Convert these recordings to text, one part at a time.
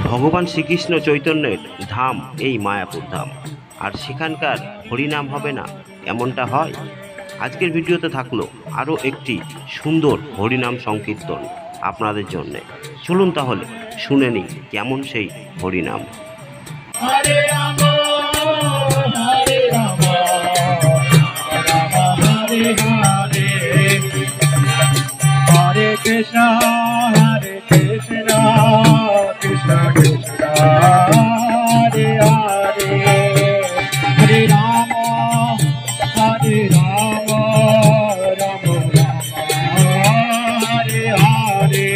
ভগবান শ্রীকৃষ্ণ চৈতন্যের ধাম এই মায়াপুর ধাম, আর সেখানকার হরিনাম হবে না এমনটা হয়? আজকের ভিডিওতে থাকলো আরও একটি সুন্দর হরিনাম সংকীর্তন আপনাদের জন্য। চলুন তাহলে শুনে নিই কেমন সেই হরিনাম। হরে রাম হরে Ram Hare Hare Hare Krishna Krishna Krishna Hare Hare Hare Ram Ram Ram Hare Hare.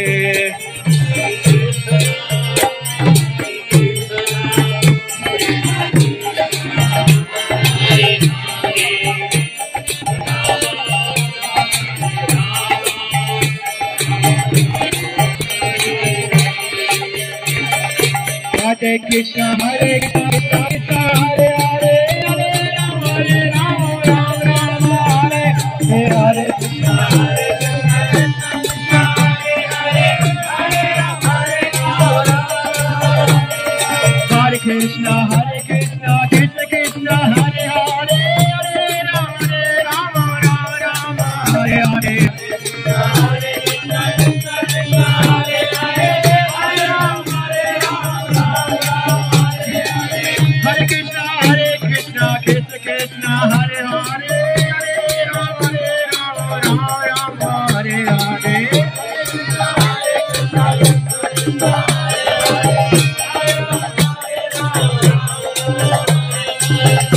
Hare Krishna Hare Krishna Krishna Hare Hare Hare Ram Ram Ram Hare Hare Krishna Hare Krishna Hare Hare Hare Ram Hare Krishna Hare Krishna Krishna Krishna Hare Hare Hare Ram Ram Hare Hare Krishna Hare Hare Hare Ram Ram Hare Hare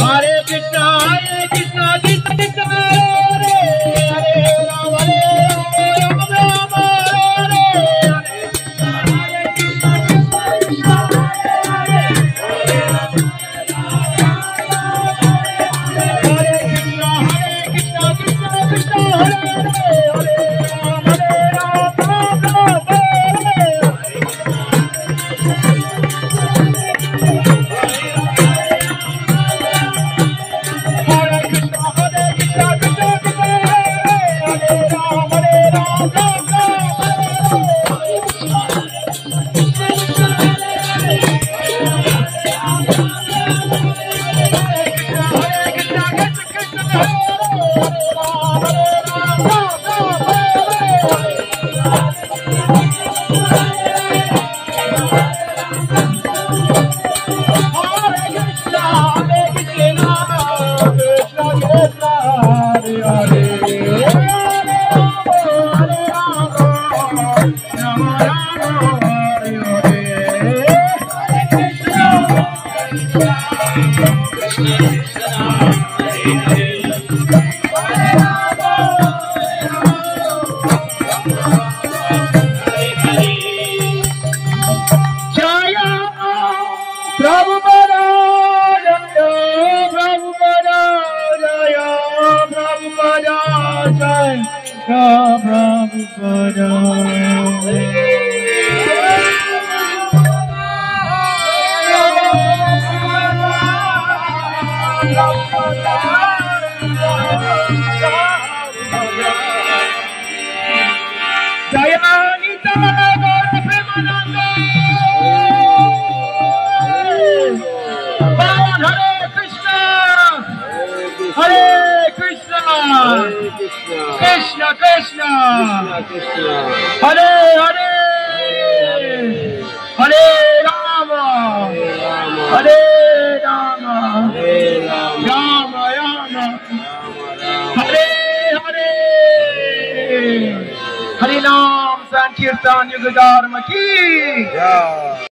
Hare Krishna Hare Krishna Krishna Krishna Hare Hare Ram Ram Hare Krishna Krishna Hare Hare Hare Rama Hare Rama Rama Rama Hare Hare Hari Nam Sankirtan Yuga Dharma ki